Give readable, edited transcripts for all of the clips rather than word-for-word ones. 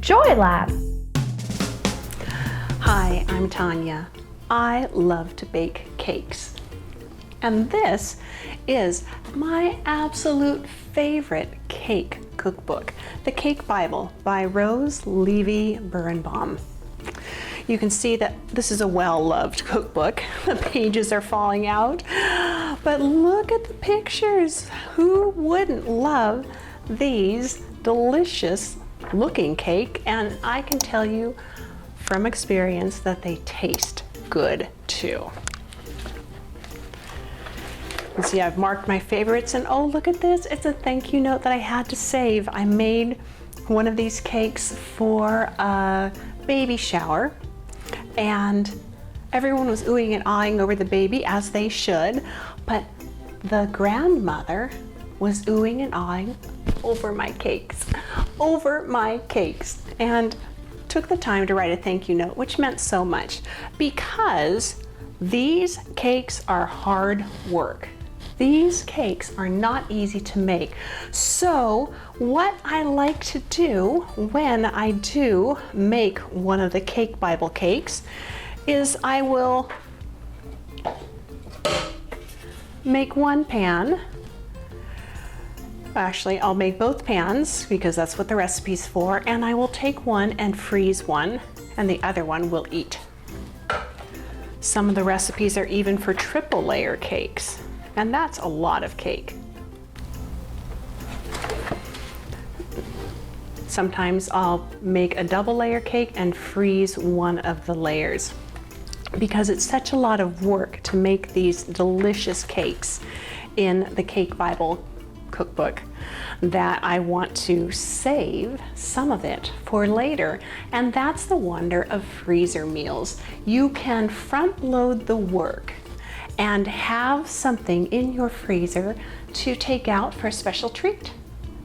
Joy Lab. Hi, I'm Tonya. I love to bake cakes. And this is my absolute favorite cake cookbook, The Cake Bible by Rose Levy Birnbaum. You can see that this is a well-loved cookbook. The pages are falling out, but look at the pictures. Who wouldn't love these delicious looking cake? And I can tell you from experience that they taste good too. You see, I've marked my favorites, and oh, look at this. It's a thank you note that I had to save. I made one of these cakes for a baby shower, and everyone was oohing and aahing over the baby, as they should, but the grandmother was oohing and aahing over my cakes, and took the time to write a thank you note, which meant so much, because these cakes are hard work. These cakes are not easy to make. So what I like to do when I do make one of the Cake Bible cakes is I will make one pan. Actually, I'll make both pans because that's what the recipe's for, and I will take one and freeze one, and the other one we'll eat. Some of the recipes are even for triple layer cakes, and that's a lot of cake. Sometimes I'll make a double layer cake and freeze one of the layers because it's such a lot of work to make these delicious cakes in the Cake Bible cookbook that I want to save some of it for later. And that's the wonder of freezer meals. You can front load the work and have something in your freezer to take out for a special treat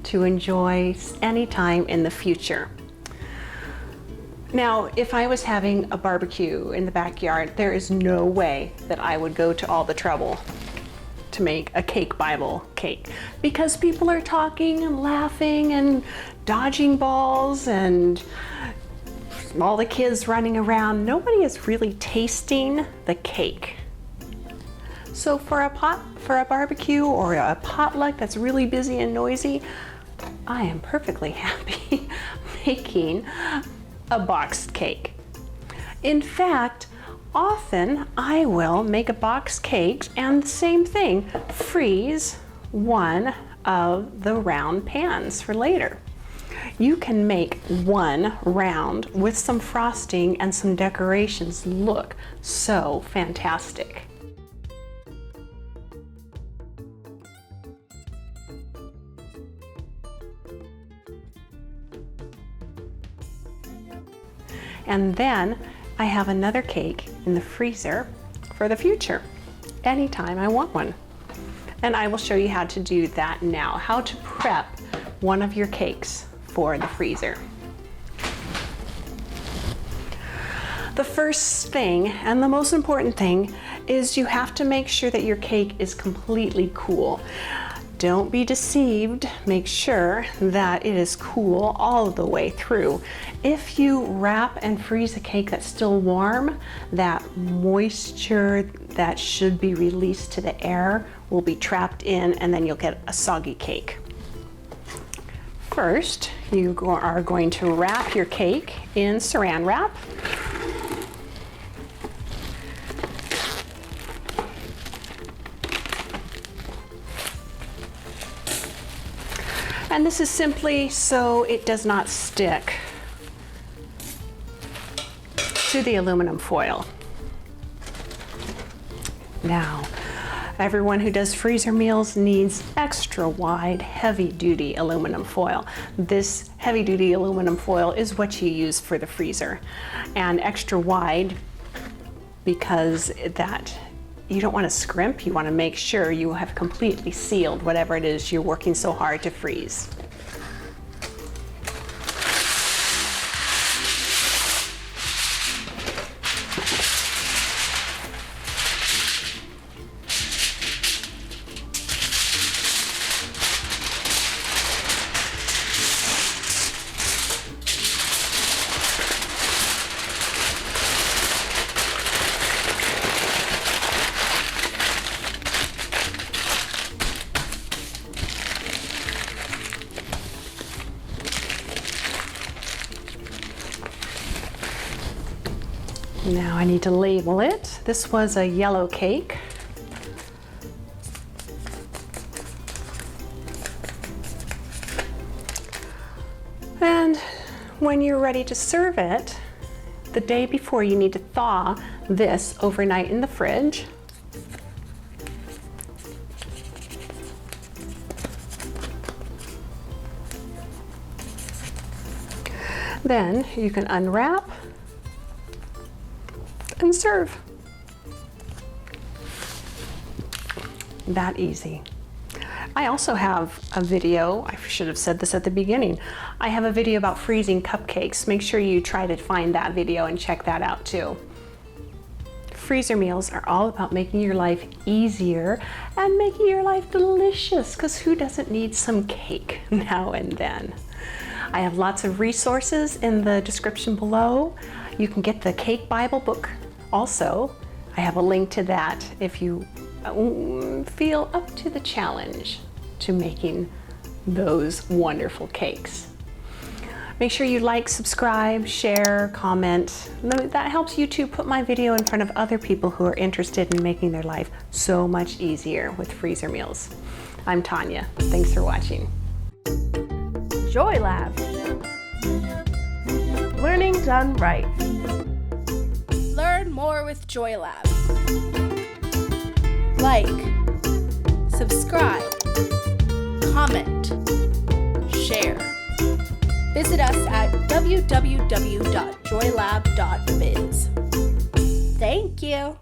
to enjoy anytime in the future. Now, if I was having a barbecue in the backyard, there is no way that I would go to all the trouble to make a Cake Bible cake, because people are talking and laughing and dodging balls and all the kids running around. Nobody is really tasting the cake. So for a barbecue or a potluck that's really busy and noisy, I am perfectly happy making a boxed cake. In fact, often I will make a boxed cake and the same thing, freeze one of the round pans for later. You can make one round with some frosting and some decorations look so fantastic. And then I have another cake in the freezer for the future, anytime I want one. And I will show you how to do that now, how to prep one of your cakes for the freezer. The first thing, and the most important thing, is you have to make sure that your cake is completely cool. Don't be deceived. Make sure that it is cool all the way through. If you wrap and freeze a cake that's still warm, that moisture that should be released to the air will be trapped in, and then you'll get a soggy cake. First, you are going to wrap your cake in saran wrap. And this is simply so it does not stick to the aluminum foil. Now, everyone who does freezer meals needs extra wide, heavy-duty aluminum foil. This heavy-duty aluminum foil is what you use for the freezer. And extra wide because you don't want to scrimp. You want to make sure you have completely sealed whatever it is you're working so hard to freeze. Now I need to label it. This was a yellow cake. And when you're ready to serve it, the day before you need to thaw this overnight in the fridge. Then you can unwrap and serve. That easy. I also have a video, I should have said this at the beginning. I have a video about freezing cupcakes. Make sure you try to find that video and check that out too. Freezer meals are all about making your life easier and making your life delicious, because who doesn't need some cake now and then? I have lots of resources in the description below. You can get the Cake Bible book also. I have a link to that if you feel up to the challenge to making those wonderful cakes. Make sure you like, subscribe, share, comment. That helps YouTube put my video in front of other people who are interested in making their life so much easier with freezer meals. I'm Tonya. Thanks for watching. Joy Lab. Learning done right. Learn more with Joy Lab. Like, subscribe, comment, share. Visit us at www.joylab.biz. Thank you.